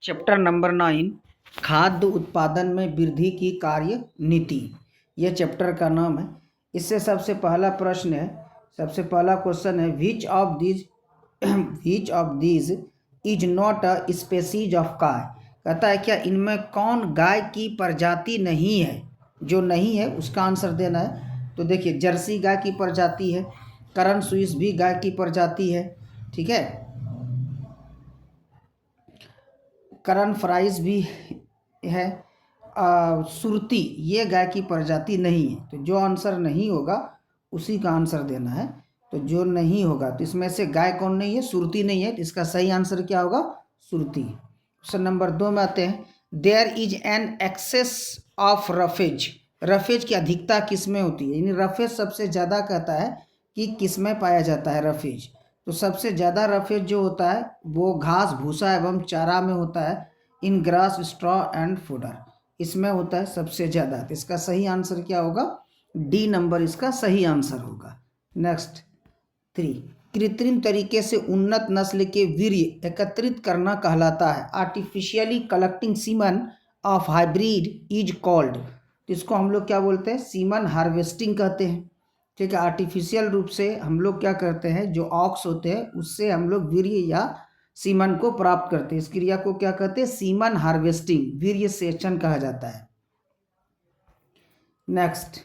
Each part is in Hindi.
चैप्टर नंबर 9 खाद्य उत्पादन में वृद्धि की कार्य नीति। यह चैप्टर का नाम है। इससे सबसे पहला प्रश्न है, सबसे पहला क्वेश्चन है which of these is not a species of guy. कहता है क्या इनमें कौन गाय की प्रजाति नहीं है, जो नहीं है उसका आंसर देना है। तो देखिए जर्सी गाय की प्रजाति है, करन स्विस भी गाय की प्रजाति है, ठीक है, करन फ्राइज भी है, सुरती ये गाय की प्रजाति नहीं है। तो जो आंसर नहीं होगा उसी का आंसर देना है। तो जो नहीं होगा तो इसमें से गाय कौन नहीं है, सुरती नहीं है, तो इसका सही आंसर क्या होगा, सुरती। क्वेश्चन नंबर 2 में आते हैं, there is an excess of roughage. Roughage की अधिकता किस में होती है, यानी रफेज सबसे ज़्यादा कहता है कि किस में पाया जाता है रफेज। तो सबसे ज़्यादा रफेज जो होता है वो घास भूसा एवं चारा में होता है, इन ग्रास स्ट्रॉ एंड फूडर, इसमें होता है सबसे ज़्यादा। तो इसका सही आंसर क्या होगा, डी नंबर इसका सही आंसर होगा। नेक्स्ट 3, कृत्रिम तरीके से उन्नत नस्ल के वीर्य एकत्रित करना कहलाता है। Artificially collecting semen of hybrid is called. तो इसको हम लोग क्या बोलते हैं, सीमन हार्वेस्टिंग कहते हैं, ठीक है। आर्टिफिशियल रूप से हम लोग क्या करते हैं, जो ऑक्स होते हैं उससे हम लोग वीर्य या सीमन को प्राप्त करते हैं। इस क्रिया को क्या कहते हैं, सीमन हार्वेस्टिंग, वीर्य सेचन कहा जाता है। नेक्स्ट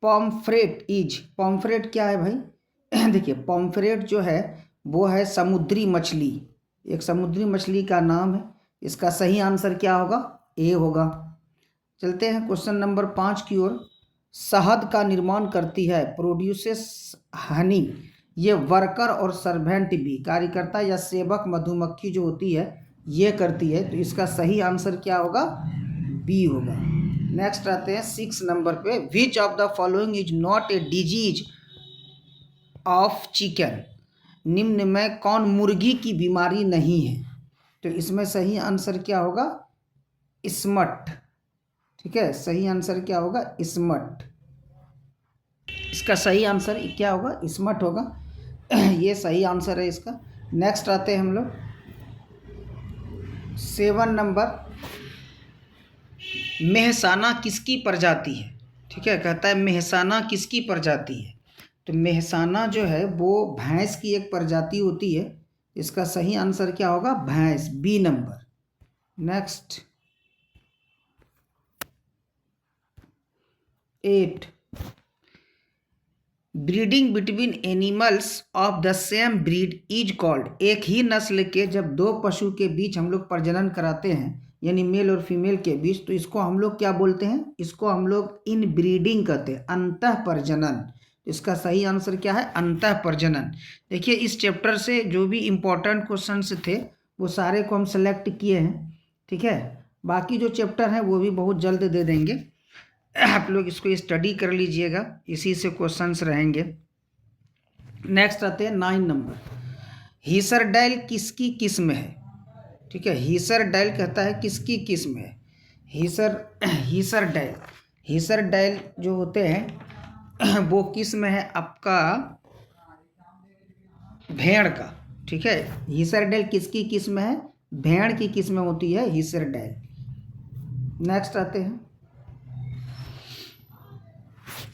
पॉम्फ्रेट इज, पॉम्फ्रेट क्या है भाई देखिए पॉम्फ्रेट जो है वो है समुद्री मछली, एक समुद्री मछली का नाम है। इसका सही आंसर क्या होगा, ए होगा। चलते हैं क्वेश्चन नंबर 5 की ओर। शहद का निर्माण करती है, प्रोड्यूसेस हनी। ये वर्कर और सर्वेंट भी, कार्यकर्ता या सेवक मधुमक्खी जो होती है ये करती है। तो इसका सही आंसर क्या होगा, बी होगा। नेक्स्ट आते हैं 6 नंबर पे, विच of the following is not a disease of chicken. निम्न में कौन मुर्गी की बीमारी नहीं है। तो इसमें सही आंसर क्या होगा, स्मट, ठीक है। सही आंसर क्या होगा, स्मट। इसका सही आंसर क्या होगा, स्मट होगा ये सही आंसर है इसका। नेक्स्ट आते हैं हम लोग 7 नंबर, मेहसाना किसकी प्रजाति है, ठीक है। कहता है मेहसाना किसकी प्रजाति है। तो मेहसाना जो है वो भैंस की एक प्रजाति होती है। इसका सही आंसर क्या होगा, भैंस, B number. Next 8, breeding between animals of the same breed is called. एक ही नस्ल के जब दो पशु के बीच हम लोग प्रजनन कराते हैं, यानी मेल और फीमेल के बीच, तो इसको हम लोग क्या बोलते हैं, इसको हम लोग इन ब्रीडिंग कहते हैं, अंतः प्रजनन। इसका सही आंसर क्या है, अंतः प्रजनन। देखिए इस चैप्टर से जो भी इम्पोर्टेंट क्वेश्चंस थे वो सारे को हम सेलेक्ट किए हैं, ठीक है। बाकी जो चैप्टर हैं वो भी बहुत जल्द दे देंगे, आप लोग इसको स्टडी कर लीजिएगा, इसी से क्वेश्चंस रहेंगे। नेक्स्ट आते हैं 9 नंबर, हीसरडैल किसकी किस्म है, ठीक है। हीसरडैल कहता है किसकी किस्म है, हीसरडैल जो होते हैं वो किस्म है आपका भेड़ का, ठीक है। हीसरडैल किसकी किस्म है, भेड़ की किस्म होती है हीसरडैल। नेक्स्ट आते हैं,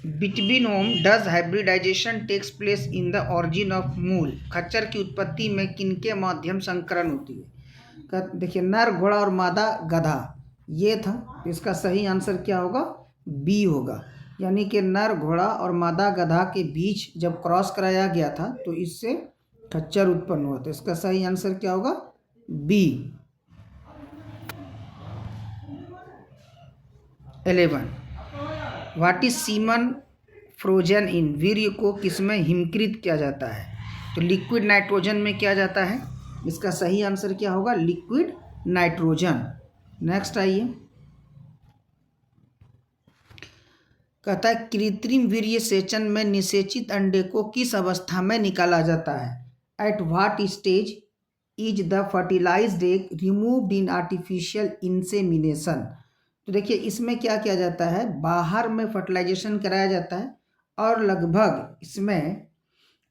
between whom does hybridization takes place in the origin of मूल। खच्चर की उत्पत्ति में किनके माध्यम संकरण होती है। देखिए नर घोड़ा और मादा गधा ये था, इसका सही आंसर क्या होगा, बी होगा। यानी कि नर घोड़ा और मादा गधा के बीच जब क्रॉस कराया गया था तो इससे खच्चर उत्पन्न हुआ था। इसका सही आंसर क्या होगा, B. 11, what is semen frozen in. वीर्य को किसमें हिमकृत किया जाता है। तो लिक्विड नाइट्रोजन में किया जाता है। इसका सही आंसर क्या होगा, लिक्विड नाइट्रोजन। नेक्स्ट आइए, कहता है कृत्रिम वीर्य सेचन में निषेचित अंडे को किस अवस्था में निकाला जाता है। At what stage is the fertilized egg removed in artificial insemination. तो देखिए इसमें क्या किया जाता है, बाहर में फर्टिलाइजेशन कराया जाता है और लगभग इसमें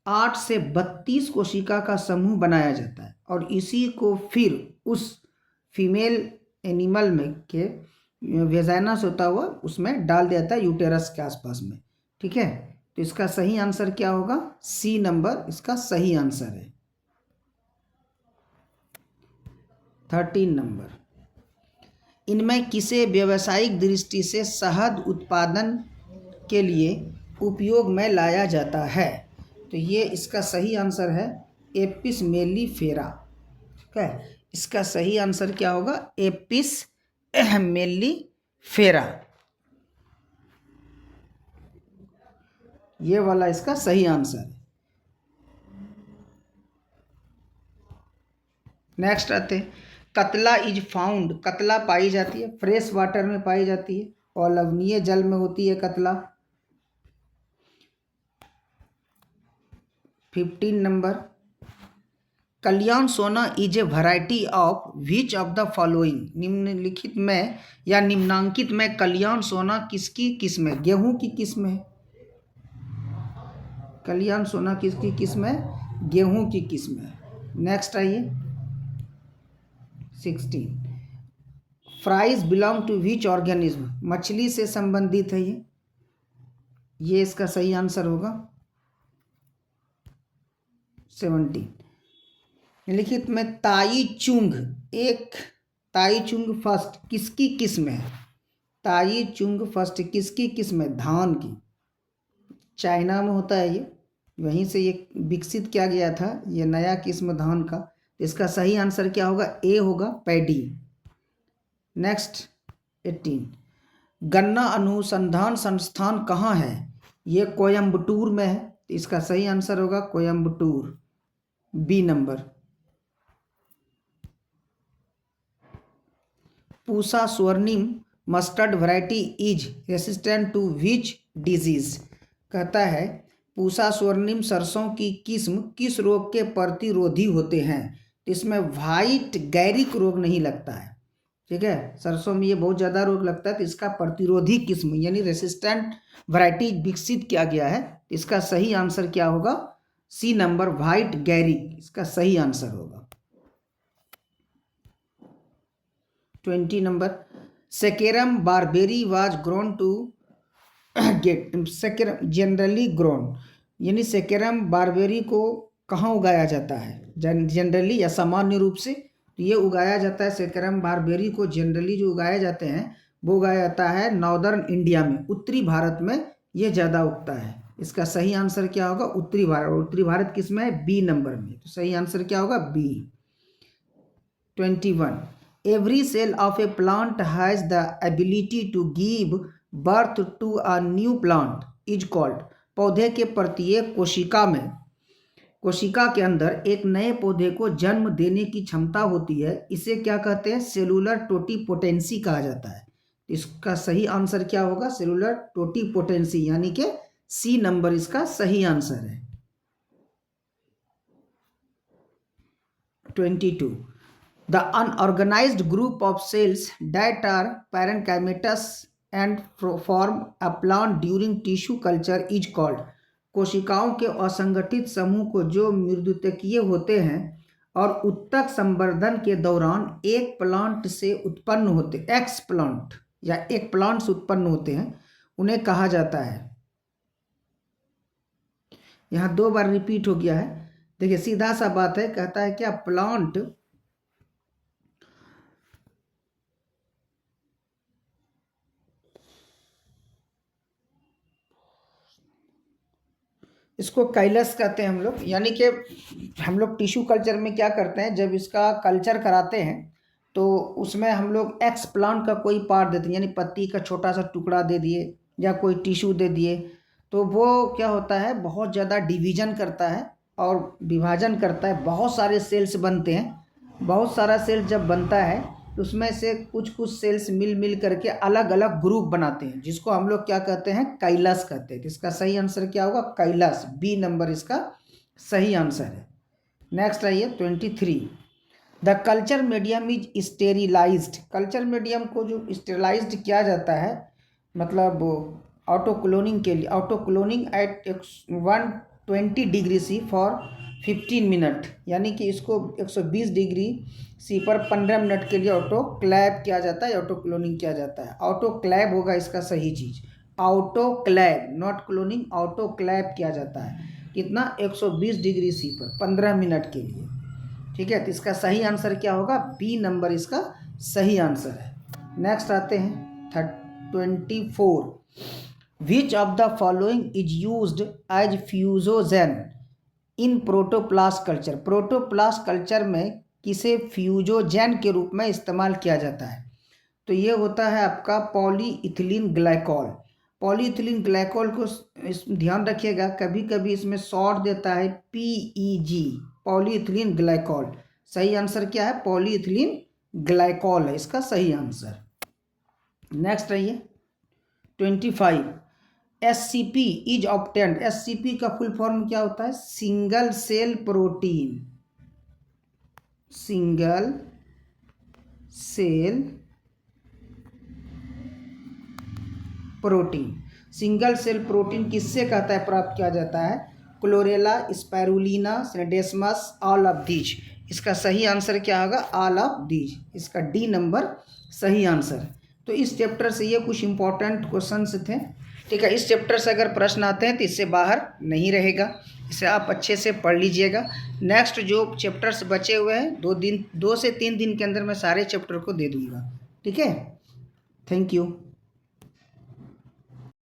8 से 32 कोशिका का समूह बनाया जाता है और इसी को फिर उस फीमेल एनिमल में के वेजाइना से होता हुआ उसमें डाल दिया जाता है यूटेरस के आसपास में। ठीक है, तो इसका सही आंसर क्या होगा? सी नंबर इसका सही आंसर है। 13 नंबर, इनमें किसे व्यावसायिक दृष्टि से शहद उत्पादन के लिए उपयोग में लाया जाता है? तो ये इसका सही आंसर है एपिस मेलिफेरा। ठीक है, इसका सही आंसर क्या होगा? एपिस मेलिफेरा, ये वाला इसका सही आंसर है। नेक्स्ट आते हैं, कतला इज फाउंड, कतला पाई जाती है फ्रेश वाटर में पाई जाती है और लवणीय जल में होती है कतला। 15 नंबर, कल्याण सोना is a variety of which of the following, निम्नलिखित में या निम्नांकित में कल्याण सोना किसकी किस्म है? गेहूं की किस्म है। कल्याण सोना किसकी किस्म है? गेहूं की किस्म है। नेक्स्ट आइए 16, fries belong to which organism, मछली से संबंधित है ये इसका सही आंसर होगा। 17, निम्नलिखित में ताई चुंग, एक ताई चुंग फर्स्ट किसकी किस्म है? ताई चुंग फर्स्ट किसकी किस्म है? धान की। चाइना में होता है ये, वहीं से ये विकसित किया गया था ये नया किस्म धान का। इसका सही आंसर क्या होगा? ए होगा, पैडी। नेक्स्ट 18, गन्ना अनुसंधान संस्थान कहाँ है? ये कोयम्बटूर में है, इसका सही आंसर होगा Coimbatore, B number. Pusa Swarnim mustard variety is resistant to which disease, कहता है पूसा स्वर्णिम सरसों की किस्म किस रोग के प्रतिरोधी होते हैं? इसमें वाइट गैरिक रोग नहीं लगता है। ठीक है, सरसों में ये बहुत ज़्यादा रोग लगता है, तो इसका प्रतिरोधी किस्म यानी रेसिस्टेंट वैरायटी विकसित किया गया है। इसका सही आंसर क्या होगा? सी नंबर, वाइट गैरिक इसका सही आंसर होगा। 20 number, Saccharum barberi was grown to get, Saccharum generally grown, यानी सेकेरम बारबेरी को कहाँ उगाया जाता है? जनरली या सामान्य रूप से तो ये उगाया जाता है सेकेरम बारबेरी को जनरली जो उगाए जाते हैं वो उगाया जाता है नॉर्दर्न इंडिया में, उत्तरी भारत में ये ज़्यादा उगता है। इसका सही आंसर क्या होगा? उत्तरी भारत। उत्तरी भारत किस में है? बी नंबर में, तो सही आंसर क्या होगा? B. 21, every cell of a plant has the ability to give birth to a new plant is called, पौधे के प्रत्येक कोशिका के अंदर एक नए पौधे को जन्म देने की क्षमता होती है, इसे क्या कहते हैं? सेलुलर टोटिपोटेंसी कहा जाता है। इसका सही आंसर क्या होगा? सेलुलर टोटिपोटेंसी, यानी कि सी नंबर इसका सही आंसर है। 22, the unorganized group of cells that are parenchymatous and form a plant during tissue culture is called, कोशिकाओं के असंगठित समूह को जो मृदुतकीय होते हैं और उत्तक संवर्धन के दौरान एक प्लांट से उत्पन्न होते, एक्स प्लांट या एक प्लांट से उत्पन्न होते हैं, उन्हें कहा जाता है। यहाँ 2 बार रिपीट हो गया है। देखिए सीधा सा बात है, कहता है क्या प्लांट इसको कैलस कहते हैं हम लोग, यानी कि हम लोग टिश्यू कल्चर में क्या करते हैं, जब इसका कल्चर कराते हैं तो उसमें हम लोग एक्स प्लांट का कोई पार्ट देते हैं, यानी पत्ती का छोटा सा टुकड़ा दे दिए या कोई टिश्यू दे दिए, तो वो क्या होता है बहुत ज़्यादा डिवीजन करता है और विभाजन करता है, बहुत सारे सेल्स बनते हैं। बहुत सारा सेल जब बनता है तो उसमें से कुछ कुछ सेल्स मिल करके अलग अलग ग्रुप बनाते हैं, जिसको हम लोग क्या कहते हैं? कैलस कहते हैं। तो इसका सही आंसर क्या होगा? कैलस, बी नंबर इसका सही आंसर है। नेक्स्ट आइए 23, the culture medium is sterilised, culture medium को जो स्टेरिलाइज्ड किया जाता है मतलब ऑटो क्लोनिंग के लिए, autoclaving at 1 20 degree C for 15 minute, यानी कि इसको 120 डिग्री सी पर 15 मिनट के लिए ऑटो क्लैब किया जाता है, ऑटो क्लोनिंग किया जाता है। ऑटो क्लैब होगा इसका सही चीज़, autoclave, not cloning, autoclave किया जाता है। कितना? 120 डिग्री सी पर 15 मिनट के लिए। ठीक है, तो इसका सही आंसर क्या होगा? बी नंबर इसका सही आंसर है। नेक्स्ट आते हैं 24। Which of the following is used as fusogen in protoplast culture? Protoplast culture में किसे फ्यूजोजेन के रूप में इस्तेमाल किया जाता है? तो ये होता है आपका पॉलीइथिलीन ग्लाइकॉल। पॉलीइथिलीन ग्लाइकॉल को ध्यान रखिएगा, कभी कभी इसमें शॉर्ट देता है PEG, पॉलीइथिलीन ग्लाइकॉल। सही आंसर क्या है? पॉलीइथिलीन ग्लाइकॉल है इसका सही आंसर। नेक्स्ट रहिए 25। SCP is obtained. SCP का फुल फॉर्म क्या होता है? Single cell protein. Single cell protein. Single cell protein किससे कहता है प्राप्त किया जाता है? Chlorella, spirulina, scenedesmus, all of these. इसका सही आंसर क्या होगा? All of these. इसका डी नंबर सही आंसर। तो इस चैप्टर से ये कुछ इंपॉर्टेंट क्वेश्चंस थे। ठीक है, इस चैप्टर से अगर प्रश्न आते हैं तो इससे बाहर नहीं रहेगा, इसे आप अच्छे से पढ़ लीजिएगा। नेक्स्ट जो चैप्टर्स बचे हुए हैं 2 से 3 दिन के अंदर मैं सारे चैप्टर को दे दूंगा। ठीक है, थैंक यू।